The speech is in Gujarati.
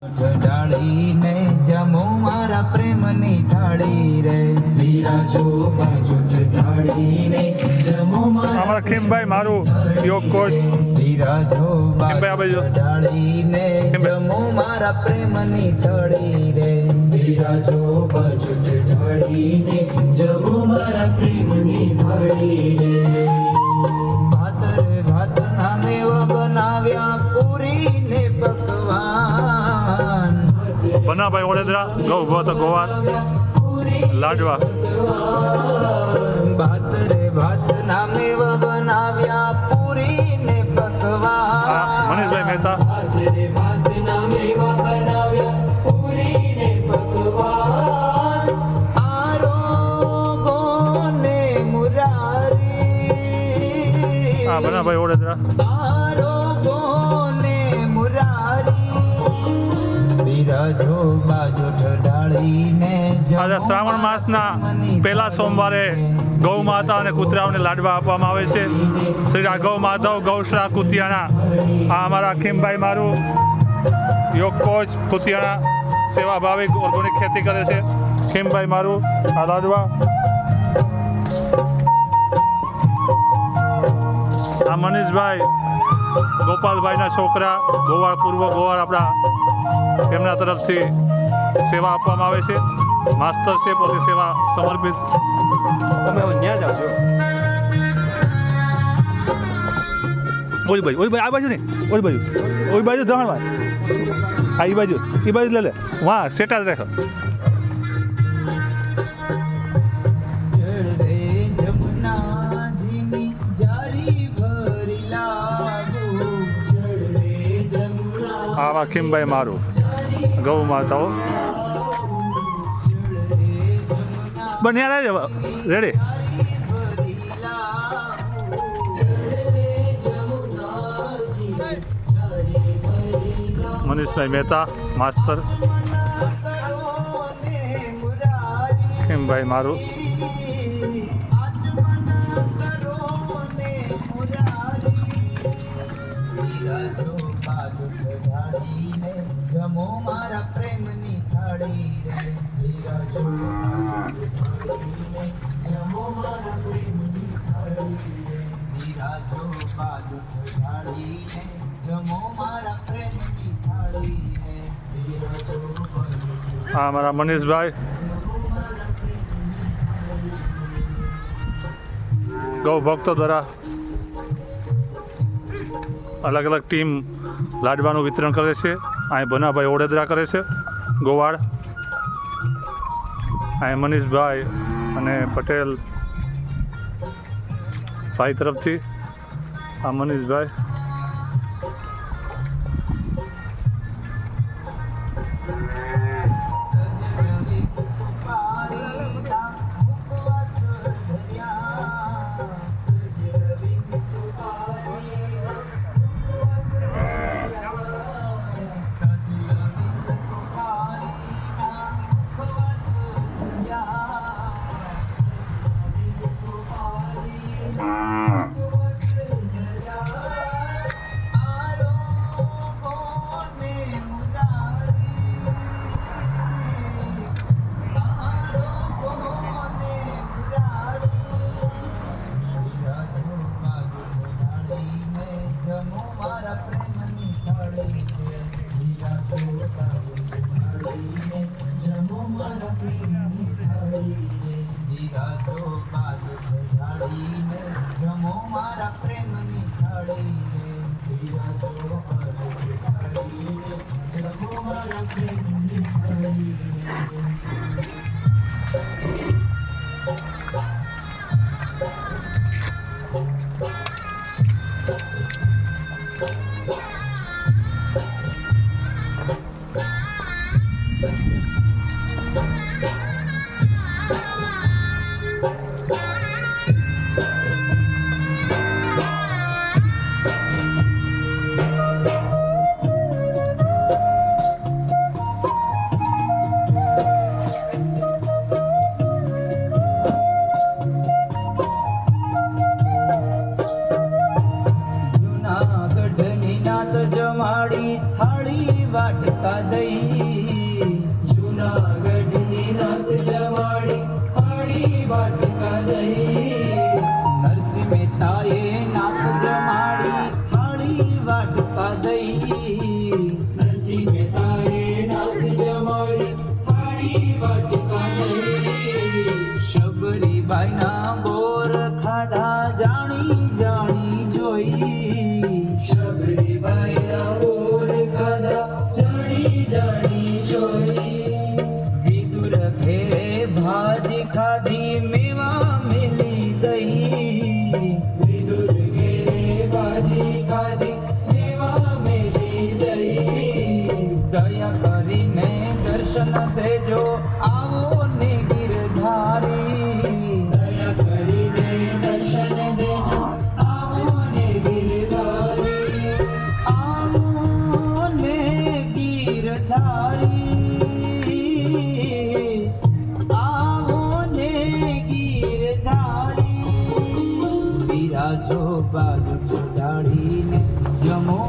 ઢાળીને જમો મારા પ્રેમની થાળી રે બિરાજો બાજુ ઢાળીને જમો અમારા ખીમભાઈ મારું યોગ કોચ બિરાજો બાજુ ઢાળીને જમો મારા પ્રેમની થાળી રે બિરાજો બાજુ ઢાળીને જમો મારા પ્રેમની થાળી રે ભાત રે ભાત ના મેવા બનાવ્યા પૂરીને પકવાન બનાભાઈ ઓડેદરા ગૌ ભોત ગોવાર લાડવા ભાત રે ભાત ના મેવા બનાવ્યા પૂરી ને પકવાન મનીષભાઈ મહેતા ભાત રે ભાત ના મેવા બનાવ્યા પૂરી ને પકવાન આરોગો ને મુરારી બનાભાઈ ઓડેદરા આરોગો ને મુરારી બિરાજો બાજુ ઢાળીને આજે શ્રાવણ માસના પહેલા સોમવારે ગૌ માતા અને કૂતરાઓને લાડવા આપવામાં આવે છે શ્રી ગૌ માધવ ગૌશાળા કુતિયાણા આ અમારા ખીમભાઈ મારું યોગ કોચ કુતિયાણા સેવાભાવી ઓર્ગોનિક ખેતી કરે છે ખીમભાઈ મારું આ લાડવા આ મનીષભાઈ ગોપાલભાઈના છોકરા ગોવાળ પૂર્વ ગોવાળ આપણા એમના તરફથી સેવા આપવામાં આવે છે માસ્ટર છે પોતે સેવા સમર્પિત તમે ત્યાં જાઓ ઓલી બાજુ આ બાજુ નહીં ઓલી બાજુ ધણવા હા એ બાજુ લે લે વાહ સેટા જ રાખો આવા ખીમભાઈ મારું ગૌ માતાઓ બન્યા રહે રેડી મનીષભાઈ મહેતા માસ્તર ખીમભાઈ મારું જમો મારા પ્રેમની થાળી રે બિરાજો જમો મારા પ્રેમની થાળી રે બિરાજો બાજુ ઢાળીને જમો મારા પ્રેમની થાળી રે બિરાજો આ અમારા મનીષભાઈ ગૌ ભક્તો દ્વારા અલગ અલગ ટીમ લાડવાનું વિતરણ કરે છે અહીં બનાભાઈ ઓડેદરા કરે છે ગોવાળ અહીં મનીષભાઈ અને પટેલ ભાઈ તરફથી આ મનીષભાઈ જમો મારા પ્રેમની થાળી રે જમો મારા પ્રેમની થાળી દઈ જૂનાગઢની નાત જમાડી થાળી વાટકા દઈ નરસિંહ મહેતાએ નાત જમાડી થાળી વાટકા દઈ નરસિંહ મહેતાએ નાત જમાડી થાળી વાટકા દઈ શબરીબાઈના બોર ખાધા જાણી જાણી જોઈ શબરીબાઈના બોર ખાધા જાણી જાણી જોઈ વિદુર ઘેરે ભાજી ખાધી મેવા મેલી દઈ વિદુર ઘેરે ભાજી ખાધી મેવા મેલી દઈ દયા કરીને દર્શન દેજો આવો ને ગિરધારી દયા કરીને દર્શન દેજો આવો ને ગિરધારી આવો ને ગિરધારી આવો ને ગિરધારી બિરાજો બાજુ ચડાડીને જમો